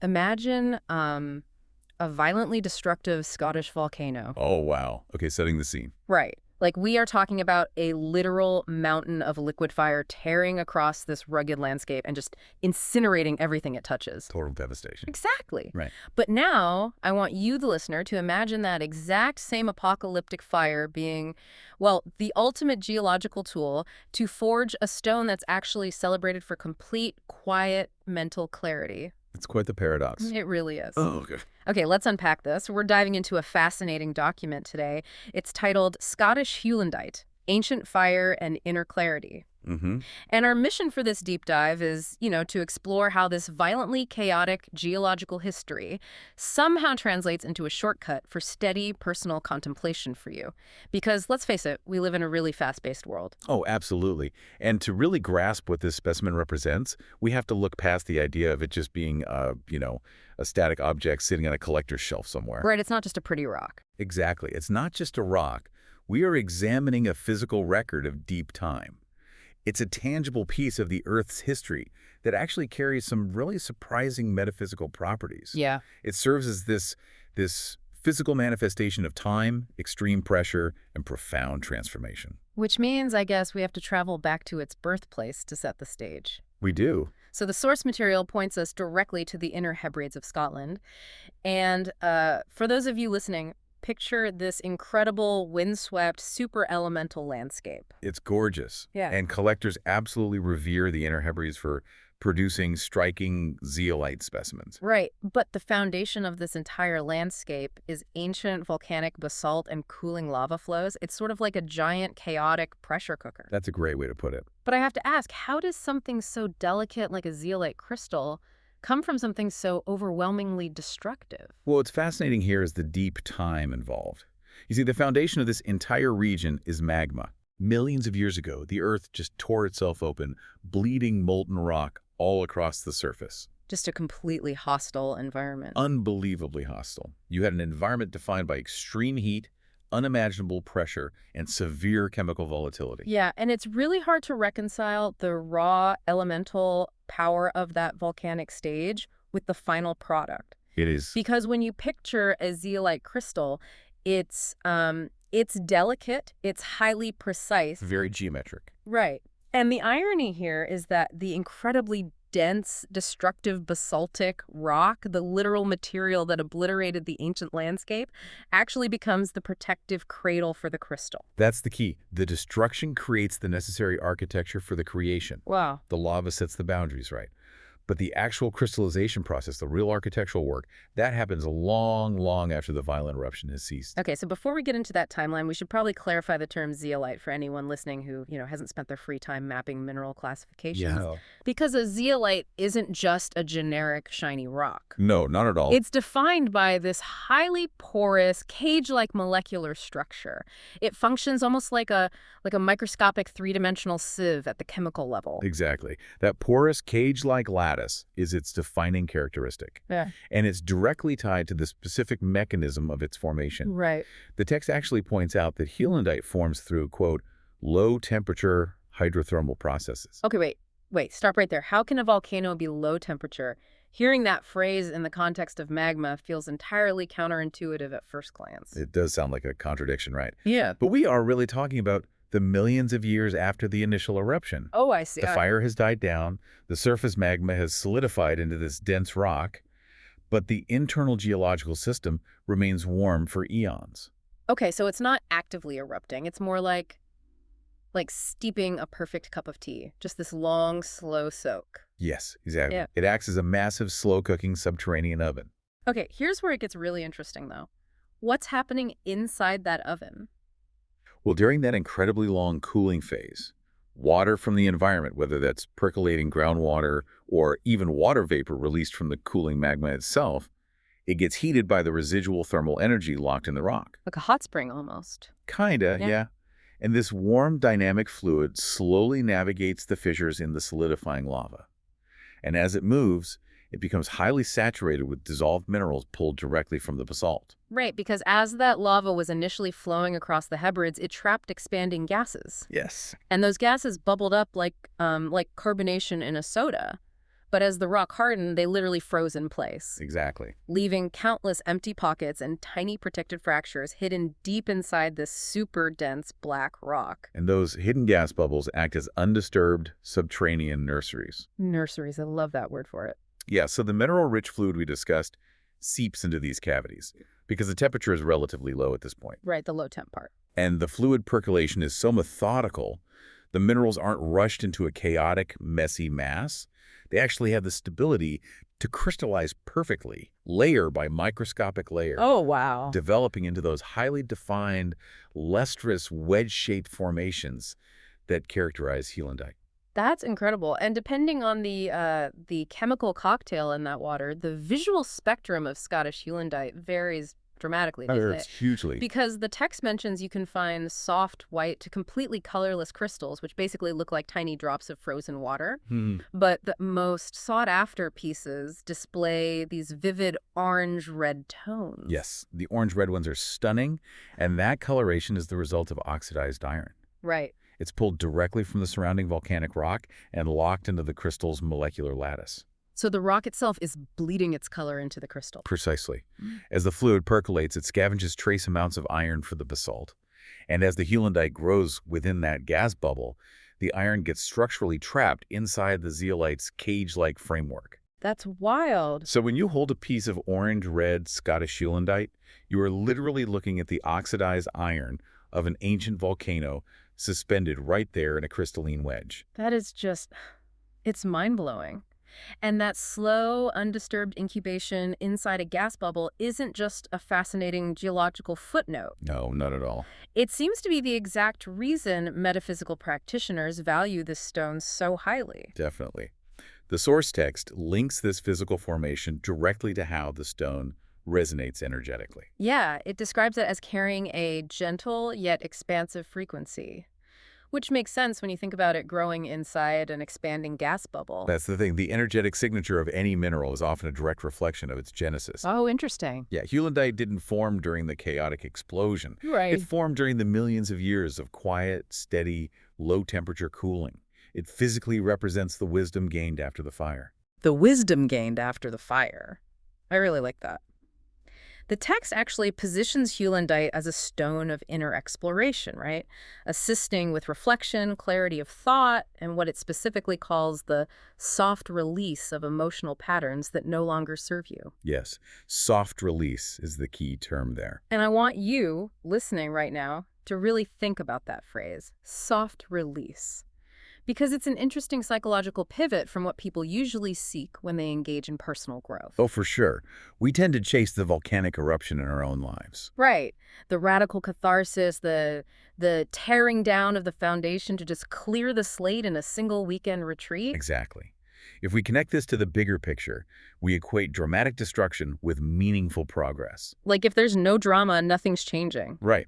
Imagine a violently destructive Scottish volcano. Oh, wow. Okay, setting the scene. Right. Like, we are talking about a literal mountain of liquid fire tearing across this rugged landscape and just incinerating everything it touches. Total devastation. Exactly. Right. But now I want you, the listener, to imagine that exact same apocalyptic fire being, well, the ultimate geological tool to forge a stone that's actually celebrated for complete, quiet mental clarity. It's quite the paradox. It really is. Oh, okay. Okay, let's unpack this. We're diving into a fascinating document today. It's titled Scottish Heulandite, Ancient Fire and Inner Clarity. Mm-hmm. And our mission for this deep dive is, to explore how this violently chaotic geological history somehow translates into a shortcut for steady personal contemplation for you. Because, let's face it, we live in a really fast-paced world. Oh, absolutely. And to really grasp what this specimen represents, we have to look past the idea of it just being, a static object sitting on a collector's shelf somewhere. Right, it's not just a pretty rock. Exactly. It's not just a rock. We are examining a physical record of deep time. It's a tangible piece of the Earth's history that actually carries some really surprising metaphysical properties. Yeah. It serves as this physical manifestation of time, extreme pressure, and profound transformation. Which means, I guess, we have to travel back to its birthplace to set the stage. We do. So the source material points us directly to the Inner Hebrides of Scotland. And for those of you listening, picture this incredible, windswept, super elemental landscape. It's gorgeous. Yeah. And collectors absolutely revere the Inner Hebrides for producing striking zeolite specimens. Right, but the foundation of this entire landscape is ancient volcanic basalt and cooling lava flows. It's sort of like a giant, chaotic pressure cooker. That's a great way to put it. But I have to ask, how does something so delicate like a zeolite crystal come from something so overwhelmingly destructive? Well, what's fascinating here is the deep time involved. You see, the foundation of this entire region is magma. Millions of years ago, the Earth just tore itself open, bleeding molten rock all across the surface. Just a completely hostile environment. Unbelievably hostile. You had an environment defined by extreme heat, unimaginable pressure, and severe chemical volatility. Yeah, and it's really hard to reconcile the raw elemental power of that volcanic stage with the final product. It is. Because when you picture a zeolite crystal, it's delicate, it's highly precise. Very geometric. Right. And the irony here is that the incredibly dense, destructive basaltic rock, the literal material that obliterated the ancient landscape, actually becomes the protective cradle for the crystal. That's the key. The destruction creates the necessary architecture for the creation. Wow. The lava sets the boundaries, right? But the actual crystallization process, the real architectural work, that happens long, long after the violent eruption has ceased. Okay, so before we get into that timeline, we should probably clarify the term zeolite for anyone listening who, hasn't spent their free time mapping mineral classifications. Yeah. Because a zeolite isn't just a generic shiny rock. No, not at all. It's defined by this highly porous, cage-like molecular structure. It functions almost like a microscopic three-dimensional sieve at the chemical level. Exactly. That porous cage-like lattice is its defining characteristic. Yeah. And it's directly tied to the specific mechanism of its formation. Right. The text actually points out that heulandite forms through, quote, low-temperature hydrothermal processes. Okay, wait, stop right there. How can a volcano be low temperature? Hearing that phrase in the context of magma feels entirely counterintuitive at first glance. It does sound like a contradiction, right? Yeah. But we are really talking about the millions of years after the initial eruption. Oh, I see. The fire has died down, the surface magma has solidified into this dense rock, but the internal geological system remains warm for eons. Okay, so it's not actively erupting. It's more like steeping a perfect cup of tea. Just this long, slow soak. Yes, exactly. Yeah. It acts as a massive, slow-cooking subterranean oven. Okay, here's where it gets really interesting, though. What's happening inside that oven? Well, during that incredibly long cooling phase, water from the environment, whether that's percolating groundwater or even water vapor released from the cooling magma itself, it gets heated by the residual thermal energy locked in the rock. Like a hot spring, almost. Kinda, yeah. And this warm, dynamic fluid slowly navigates the fissures in the solidifying lava. And as it moves, it becomes highly saturated with dissolved minerals pulled directly from the basalt. Right, because as that lava was initially flowing across the Hebrides, it trapped expanding gases. Yes. And those gases bubbled up like carbonation in a soda. But as the rock hardened, they literally froze in place, Exactly. leaving countless empty pockets and tiny protected fractures hidden deep inside this super dense black rock. And those hidden gas bubbles act as undisturbed subterranean nurseries. Nurseries, I love that word for it. Yeah, so the mineral-rich fluid we discussed seeps into these cavities because the temperature is relatively low at this point. Right, the low temp part. And the fluid percolation is so methodical, the minerals aren't rushed into a chaotic, messy mass. They actually have the stability to crystallize perfectly, layer by microscopic layer, Oh, wow. developing into those highly defined, lustrous, wedge-shaped formations that characterize Heulandite. That's incredible. And depending on the chemical cocktail in that water, the visual spectrum of Scottish Heulandite varies dramatically, doesn't It's it? hugely. Because the text mentions you can find soft white to completely colorless crystals, which basically look like tiny drops of frozen water. Hmm. But the most sought-after pieces display these vivid orange-red tones. Yes, the orange-red ones are stunning, and that coloration is the result of oxidized iron. Right. It's pulled directly from the surrounding volcanic rock and locked into the crystal's molecular lattice. So the rock itself is bleeding its color into the crystal. Precisely. As the fluid percolates, it scavenges trace amounts of iron for the basalt. And as the heulandite grows within that gas bubble, the iron gets structurally trapped inside the zeolite's cage-like framework. That's wild. So when you hold a piece of orange-red Scottish Heulandite, you are literally looking at the oxidized iron of an ancient volcano suspended right there in a crystalline wedge. That is just, it's mind-blowing. And that slow, undisturbed incubation inside a gas bubble isn't just a fascinating geological footnote. No, not at all. It seems to be the exact reason metaphysical practitioners value this stone so highly. Definitely. The source text links this physical formation directly to how the stone resonates energetically. Yeah, it describes it as carrying a gentle yet expansive frequency, which makes sense when you think about it growing inside an expanding gas bubble. That's the thing. The energetic signature of any mineral is often a direct reflection of its genesis. Oh, interesting. Yeah, Heulandite didn't form during the chaotic explosion. Right. It formed during the millions of years of quiet, steady, low-temperature cooling. It physically represents the wisdom gained after the fire. The wisdom gained after the fire. I really like that. The text actually positions Heulandite as a stone of inner exploration, right? Assisting with reflection, clarity of thought, and what it specifically calls the soft release of emotional patterns that no longer serve you. Yes, soft release is the key term there. And I want you, listening right now, to really think about that phrase, soft release. Because it's an interesting psychological pivot from what people usually seek when they engage in personal growth. Oh, for sure. We tend to chase the volcanic eruption in our own lives. Right. The radical catharsis, the tearing down of the foundation to just clear the slate in a single weekend retreat. Exactly. If we connect this to the bigger picture, we equate dramatic destruction with meaningful progress. Like if there's no drama, nothing's changing. Right.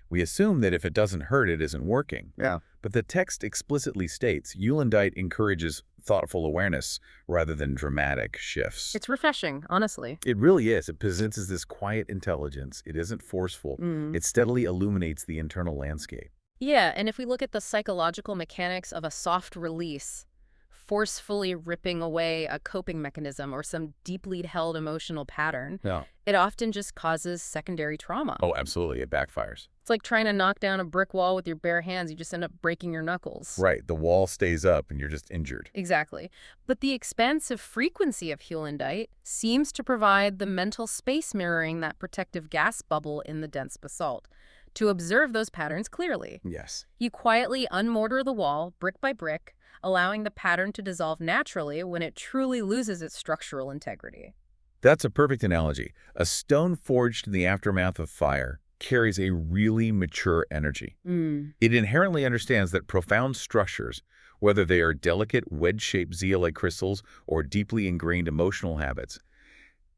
We assume that if it doesn't hurt, it isn't working. Yeah. But the text explicitly states Heulandite encourages thoughtful awareness rather than dramatic shifts. It's refreshing, honestly. It really is. It possesses this quiet intelligence. It isn't forceful. It steadily illuminates the internal landscape. Yeah, and if we look at the psychological mechanics of a soft release, forcefully ripping away a coping mechanism or some deeply held emotional pattern, Yeah. it often just causes secondary trauma. Oh, absolutely. It backfires. It's like trying to knock down a brick wall with your bare hands. You just end up breaking your knuckles. Right. The wall stays up and you're just injured. Exactly. But the expansive frequency of Heulandite seems to provide the mental space mirroring that protective gas bubble in the dense basalt to observe those patterns clearly. Yes. You quietly unmortar the wall, brick by brick, allowing the pattern to dissolve naturally when it truly loses its structural integrity. That's a perfect analogy. A stone forged in the aftermath of fire carries a really mature energy. It inherently understands that profound structures, whether they are delicate wedge-shaped zeolite crystals or deeply ingrained emotional habits,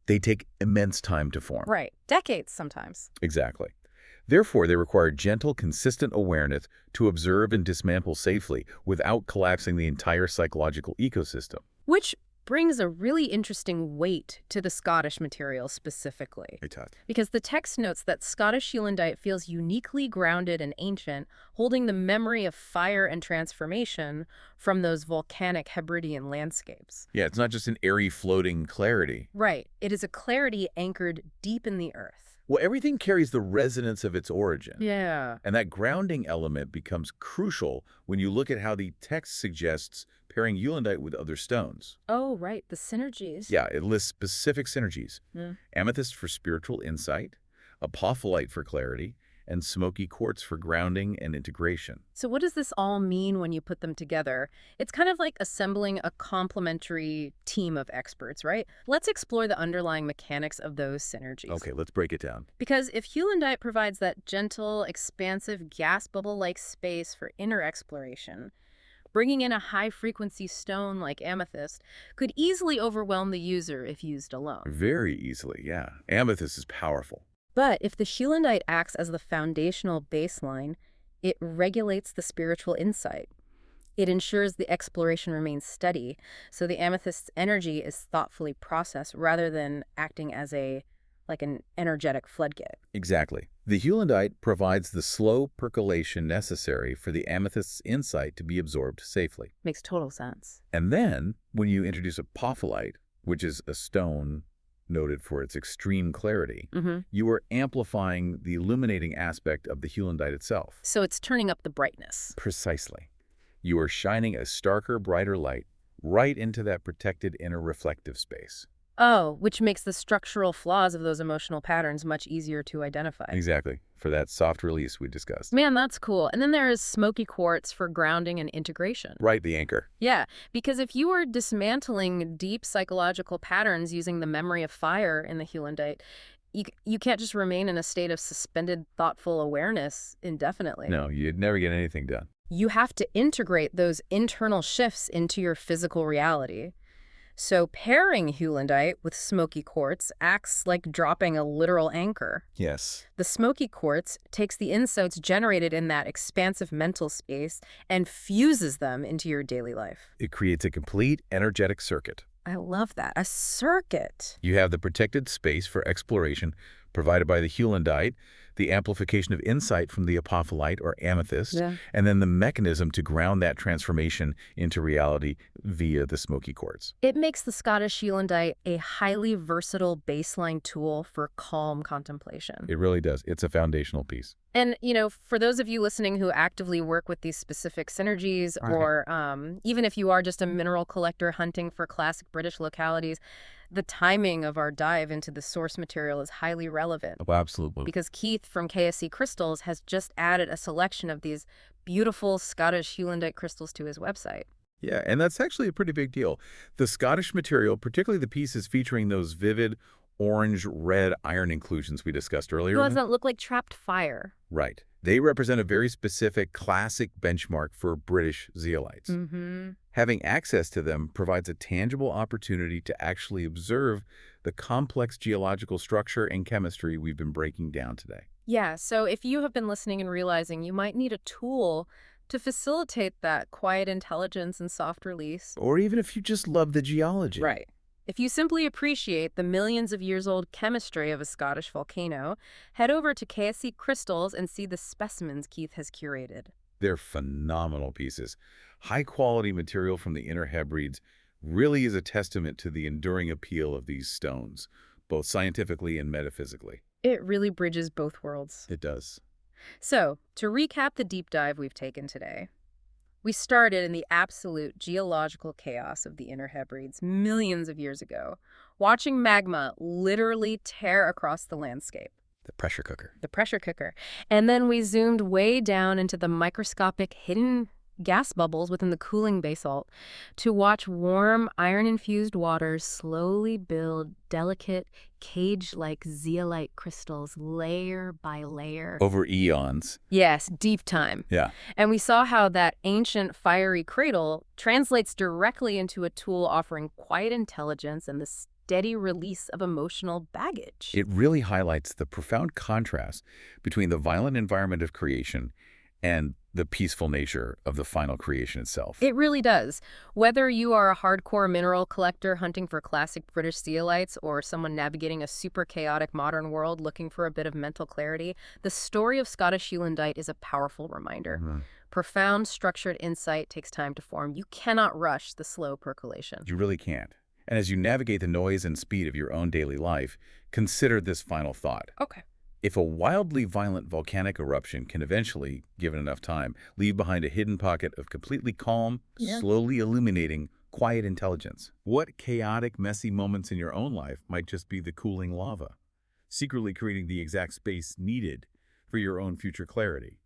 they take immense time to form. Right. Decades sometimes. Exactly. Therefore, they require gentle, consistent awareness to observe and dismantle safely without collapsing the entire psychological ecosystem. Which brings a really interesting weight to the Scottish material specifically. Hey, Todd. Because the text notes that Scottish Heulandite feels uniquely grounded and ancient, holding the memory of fire and transformation from those volcanic Hebridean landscapes. Yeah, it's not just an airy floating clarity. Right. It is a clarity anchored deep in the earth. Well, everything carries the resonance of its origin. Yeah. And that grounding element becomes crucial when you look at how the text suggests pairing Heulandite with other stones. Oh, right. The synergies. Yeah, it lists specific synergies. Mm. Amethyst for spiritual insight, apophyllite for clarity, and smoky quartz for grounding and integration. So what does this all mean when you put them together? It's kind of like assembling a complementary team of experts, right? Let's explore the underlying mechanics of those synergies. Okay, let's break it down. Because if Heulandite provides that gentle, expansive, gas bubble-like space for inner exploration, bringing in a high-frequency stone like amethyst could easily overwhelm the user if used alone. Very easily, yeah. Amethyst is powerful. But if the Heulandite acts as the foundational baseline, it regulates the spiritual insight. It ensures the exploration remains steady, so the amethyst's energy is thoughtfully processed rather than acting as an energetic floodgate. Exactly. The Heulandite provides the slow percolation necessary for the amethyst's insight to be absorbed safely. Makes total sense. And then, when you introduce apophyllite, which is a stone noted for its extreme clarity, you are amplifying the illuminating aspect of the Heulandite itself. So it's turning up the brightness. Precisely. You are shining a starker, brighter light right into that protected inner reflective space. Oh, which makes the structural flaws of those emotional patterns much easier to identify. Exactly. For that soft release we discussed. Man, that's cool. And then there is smoky quartz for grounding and integration. Right, the anchor. Yeah, because if you are dismantling deep psychological patterns using the memory of fire in the Heulandite, you can't just remain in a state of suspended, thoughtful awareness indefinitely. No, you'd never get anything done. You have to integrate those internal shifts into your physical reality. So pairing Heulandite with smoky quartz acts like dropping a literal anchor. Yes. The smoky quartz takes the insights generated in that expansive mental space and fuses them into your daily life. It creates a complete energetic circuit. I love that. A circuit. You have the protected space for exploration provided by the Heulandite, the amplification of insight from the apophyllite or amethyst, and then the mechanism to ground that transformation into reality via the smoky quartz. It makes the Scottish Heulandite a highly versatile baseline tool for calm contemplation. It really does. It's a foundational piece. And, for those of you listening who actively work with these specific synergies, or even if you are just a mineral collector hunting for classic British localities, the timing of our dive into the source material is highly relevant. Oh, absolutely. Because Keith from KSC Crystals has just added a selection of these beautiful Scottish Heulandite crystals to his website. Yeah, and that's actually a pretty big deal. The Scottish material, particularly the pieces featuring those vivid orange-red iron inclusions we discussed earlier. Doesn't look like trapped fire. Right. They represent a very specific classic benchmark for British zeolites. Having access to them provides a tangible opportunity to actually observe the complex geological structure and chemistry we've been breaking down today. Yeah, so if you have been listening and realizing you might need a tool to facilitate that quiet intelligence and soft release. Or even if you just love the geology. Right. If you simply appreciate the millions of years old chemistry of a Scottish volcano, head over to KSC Crystals and see the specimens Keith has curated. They're phenomenal pieces. High-quality material from the Inner Hebrides really is a testament to the enduring appeal of these stones, both scientifically and metaphysically. It really bridges both worlds. It does. So, to recap the deep dive we've taken today, we started in the absolute geological chaos of the Inner Hebrides millions of years ago, watching magma literally tear across the landscape. The pressure cooker. The pressure cooker. And then we zoomed way down into the microscopic hidden gas bubbles within the cooling basalt to watch warm, iron-infused waters slowly build delicate, cage-like zeolite crystals layer by layer. Over eons. Yes, deep time. Yeah. And we saw how that ancient fiery cradle translates directly into a tool offering quiet intelligence and the steady release of emotional baggage. It really highlights the profound contrast between the violent environment of creation and the peaceful nature of the final creation itself. It really does. Whether you are a hardcore mineral collector hunting for classic British zeolites or someone navigating a super chaotic modern world looking for a bit of mental clarity, the story of Scottish Heulandite is a powerful reminder. Mhm. Profound, structured insight takes time to form. You cannot rush the slow percolation. You really can't. And as you navigate the noise and speed of your own daily life, consider this final thought. Okay. If a wildly violent volcanic eruption can eventually, given enough time, leave behind a hidden pocket of completely calm, Yeah. slowly illuminating, quiet intelligence, what chaotic, messy moments in your own life might just be the cooling lava, secretly creating the exact space needed for your own future clarity?